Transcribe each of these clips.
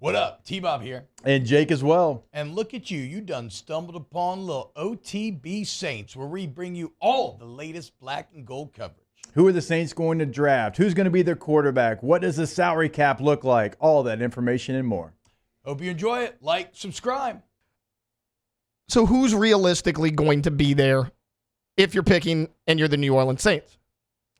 What up? T-Bob here. And Jake as well. And look at you. You done stumbled upon little OTB Saints, where we bring you all the latest black and gold coverage. Who are the Saints going to draft? Who's going to be their quarterback? What does the salary cap look like? All that information and more. Hope you enjoy it. Like, subscribe. So who's realistically going to be there if you're picking and you're the New Orleans Saints?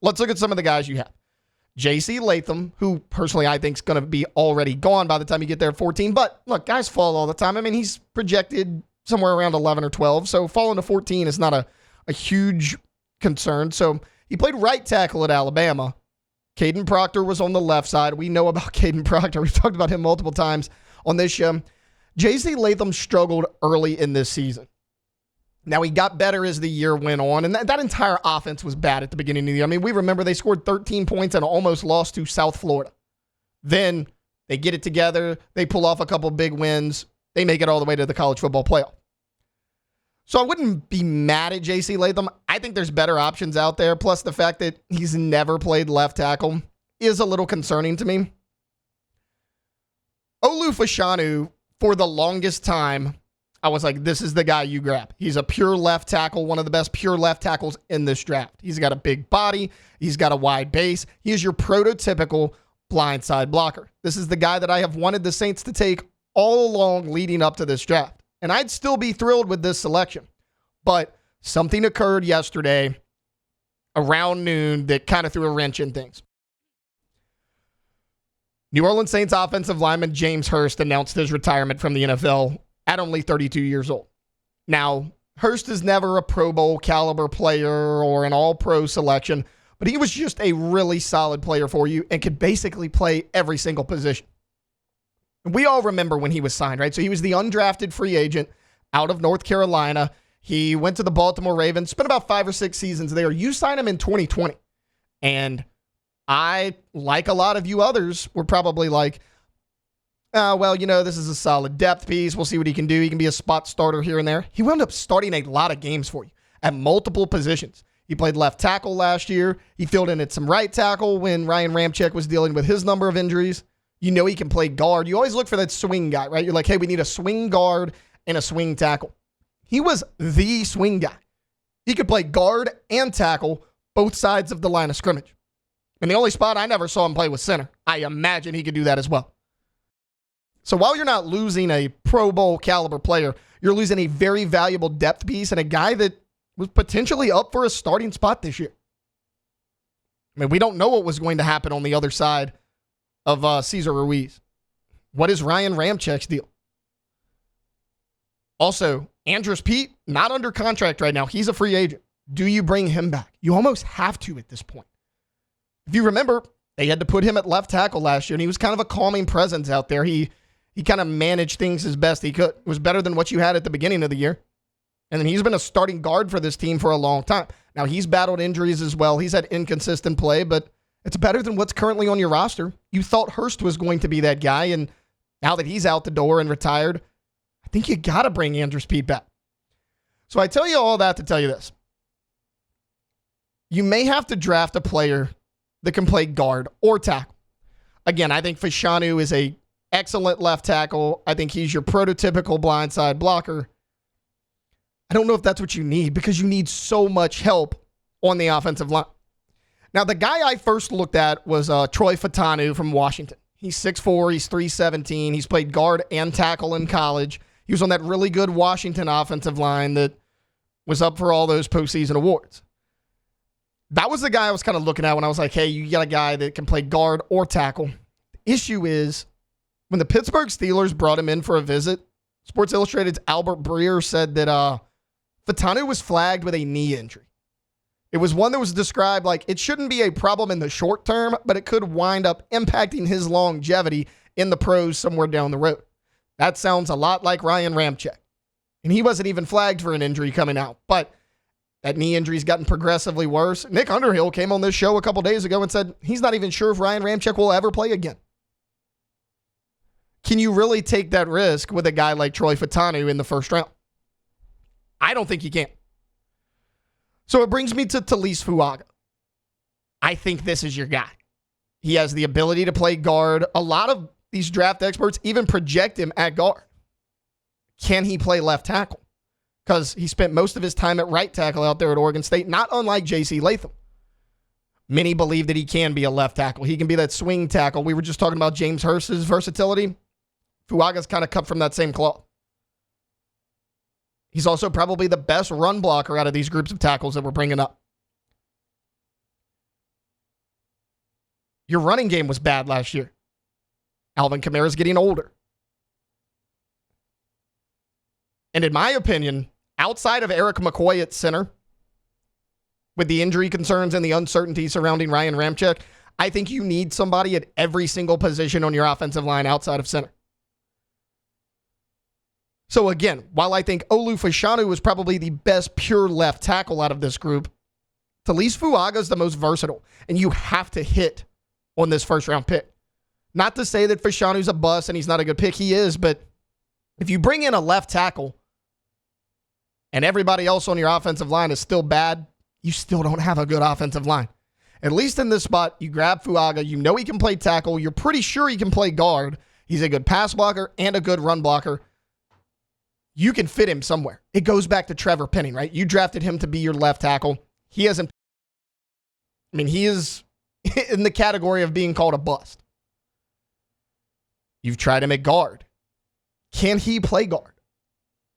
Let's look at some of the guys you have. J.C. Latham, who personally I think is going to be already gone by the time you get there at 14. But look, guys fall all the time. I mean, he's projected somewhere around 11 or 12. So falling to 14 is not a huge concern. So he played right tackle at Alabama. Caden Proctor was on the left side. We know about Caden Proctor. We've talked about him multiple times on this show. J.C. Latham struggled early in this season. Now, he got better as the year went on, and that entire offense was bad at the beginning of the year. I mean, we remember they scored 13 points and almost lost to South Florida. Then they get it together. They pull off a couple big wins. They make it all the way to the college football playoff. So I wouldn't be mad at J.C. Latham. I think there's better options out there, plus the fact that he's never played left tackle is a little concerning to me. Olu Fashanu, for the longest time, I was like, this is the guy you grab. He's a pure left tackle, one of the best pure left tackles in this draft. He's got a big body. He's got a wide base. He is your prototypical blindside blocker. This is the guy that I have wanted the Saints to take all along leading up to this draft. And I'd still be thrilled with this selection. But something occurred yesterday around noon that kind of threw a wrench in things. New Orleans Saints offensive lineman James Hurst announced his retirement from the NFL at only 32 years old. Now, Hurst is never a Pro Bowl caliber player or an all-pro selection, but he was just a really solid player for you and could basically play every single position. We all remember when he was signed, right? So he was the undrafted free agent out of North Carolina. He went to the Baltimore Ravens, spent about 5 or 6 seasons there. You signed him in 2020. And I, like a lot of you others, were probably like, well, you know, this is a solid depth piece. We'll see what he can do. He can be a spot starter here and there. He wound up starting a lot of games for you at multiple positions. He played left tackle last year. He filled in at some right tackle when Ryan Ramczyk was dealing with his number of injuries. You know he can play guard. You always look for that swing guy, right? You're like, hey, we need a swing guard and a swing tackle. He was the swing guy. He could play guard and tackle both sides of the line of scrimmage. And the only spot I never saw him play was center. I imagine he could do that as well. So while you're not losing a Pro Bowl caliber player, you're losing a very valuable depth piece and a guy that was potentially up for a starting spot this year. I mean, we don't know what was going to happen on the other side of Cesar Ruiz. What is Ryan Ramczyk's deal? Also, Andrus Peat, not under contract right now. He's a free agent. Do you bring him back? You almost have to at this point. If you remember, they had to put him at left tackle last year, and he was kind of a calming presence out there. He kind of managed things as best he could. It was better than what you had at the beginning of the year. And then he's been a starting guard for this team for a long time. Now, he's battled injuries as well. He's had inconsistent play, but it's better than what's currently on your roster. You thought Hurst was going to be that guy, and now that he's out the door and retired, I think you got to bring Andrus Peat back. So I tell you all that to tell you this. You may have to draft a player that can play guard or tackle. Again, I think Fashanu is a excellent left tackle. I think he's your prototypical blindside blocker. I don't know if that's what you need because you need so much help on the offensive line. Now, the guy I first looked at was Troy Fautanu from Washington. He's 6'4", he's 317. He's played guard and tackle in college. He was on that really good Washington offensive line that was up for all those postseason awards. That was the guy I was kind of looking at when I was like, hey, you got a guy that can play guard or tackle. The issue is, when the Pittsburgh Steelers brought him in for a visit, Sports Illustrated's Albert Breer said that Fautanu was flagged with a knee injury. It was one that was described like it shouldn't be a problem in the short term, but it could wind up impacting his longevity in the pros somewhere down the road. That sounds a lot like Ryan Ramczyk. And he wasn't even flagged for an injury coming out, but that knee injury's gotten progressively worse. Nick Underhill came on this show a couple days ago and said he's not even sure if Ryan Ramczyk will ever play again. Can you really take that risk with a guy like Troy Fautanu in the first round? I don't think you can. So it brings me to Taliese Fuaga. I think this is your guy. He has the ability to play guard. A lot of these draft experts even project him at guard. Can he play left tackle? Because he spent most of his time at right tackle out there at Oregon State, not unlike J.C. Latham. Many believe that he can be a left tackle. He can be that swing tackle. We were just talking about James Hurst's versatility. Fuaga's kind of cut from that same cloth. He's also probably the best run blocker out of these groups of tackles that we're bringing up. Your running game was bad last year. Alvin Kamara's getting older. And in my opinion, outside of Eric McCoy at center, with the injury concerns and the uncertainty surrounding Ryan Ramczyk, I think you need somebody at every single position on your offensive line outside of center. So again, while I think Olu Fashanu is probably the best pure left tackle out of this group, Taliese Fuaga is the most versatile, and you have to hit on this first-round pick. Not to say that Fashanu's a bust and he's not a good pick. He is, but if you bring in a left tackle and everybody else on your offensive line is still bad, you still don't have a good offensive line. At least in this spot, you grab Fuaga. You know he can play tackle. You're pretty sure he can play guard. He's a good pass blocker and a good run blocker. You can fit him somewhere. It goes back to Trevor Penning, right? You drafted him to be your left tackle. He hasn't. I mean, he is in the category of being called a bust. You've tried him at guard. Can he play guard?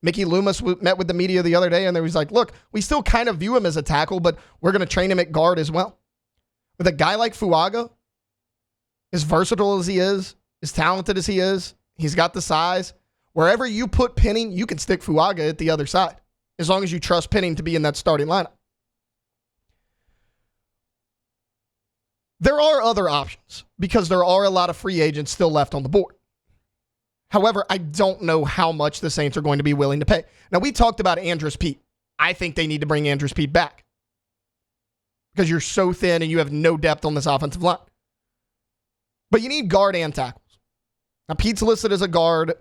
Mickey Loomis met with the media the other day and he was like, look, we still kind of view him as a tackle, but we're going to train him at guard as well. With a guy like Fuaga, as versatile as he is, as talented as he is, he's got the size. Wherever you put Penning, you can stick Fuaga at the other side, as long as you trust Penning to be in that starting lineup. There are other options because there are a lot of free agents still left on the board. However, I don't know how much the Saints are going to be willing to pay. Now, we talked about Andrus Peat. I think they need to bring Andrus Peat back because you're so thin and you have no depth on this offensive line. But you need guard and tackles. Now, Pete's listed as a guard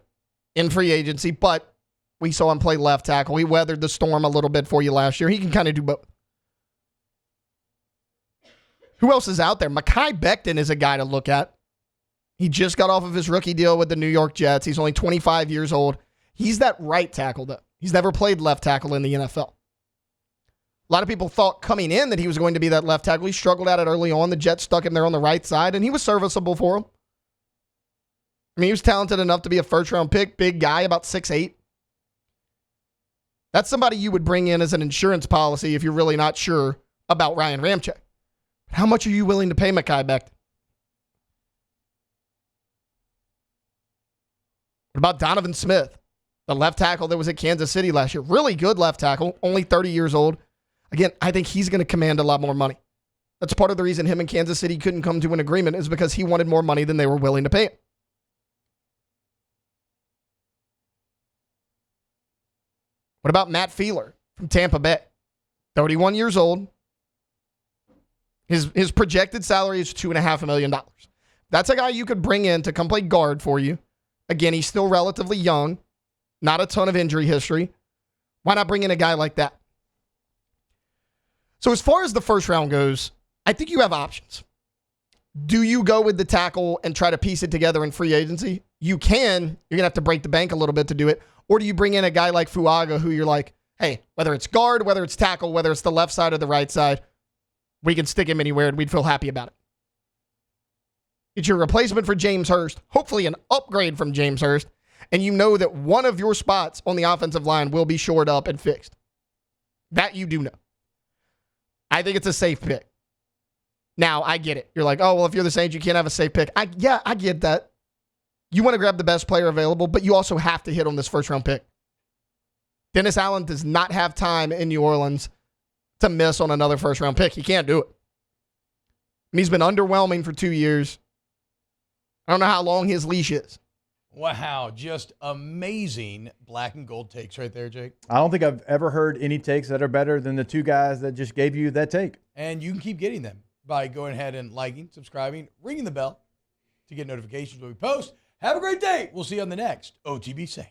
in free agency, but we saw him play left tackle. He weathered the storm a little bit for you last year. He can kind of do both. Who else is out there? Mekhi Becton is a guy to look at. He just got off of his rookie deal with the New York Jets. He's only 25 years old. He's that right tackle, though. He's never played left tackle in the NFL. A lot of people thought coming in that he was going to be that left tackle. He struggled at it early on. The Jets stuck him there on the right side, and he was serviceable for him. I mean, he was talented enough to be a first-round pick, big guy, about 6'8". That's somebody you would bring in as an insurance policy if you're really not sure about Ryan Ramczyk. But how much are you willing to pay Mekhi Becton? What about Donovan Smith, the left tackle that was at Kansas City last year? Really good left tackle, only 30 years old. Again, I think he's going to command a lot more money. That's part of the reason him and Kansas City couldn't come to an agreement is because he wanted more money than they were willing to pay him. What about Matt Fielder from Tampa Bay? 31 years old. His projected salary is $2.5 million. That's a guy you could bring in to come play guard for you. Again, he's still relatively young. Not a ton of injury history. Why not bring in a guy like that? So as far as the first round goes, I think you have options. Do you go with the tackle and try to piece it together in free agency? You can. You're going to have to break the bank a little bit to do it. Or do you bring in a guy like Fuaga who you're like, hey, whether it's guard, whether it's tackle, whether it's the left side or the right side, we can stick him anywhere and we'd feel happy about it. It's your replacement for James Hurst, hopefully an upgrade from James Hurst, and you know that one of your spots on the offensive line will be shored up and fixed. That you do know. I think it's a safe pick. Now, I get it. You're like, oh, well, if you're the Saints, you can't have a safe pick. I get that. You want to grab the best player available, but you also have to hit on this first-round pick. Dennis Allen does not have time in New Orleans to miss on another first-round pick. He can't do it. And he's been underwhelming for 2 years. I don't know how long his leash is. Wow, just amazing black and gold takes right there, Jake. I don't think I've ever heard any takes that are better than the two guys that just gave you that take. And you can keep getting them by going ahead and liking, subscribing, ringing the bell to get notifications when we post. Have a great day. We'll see you on the next OTB Saints.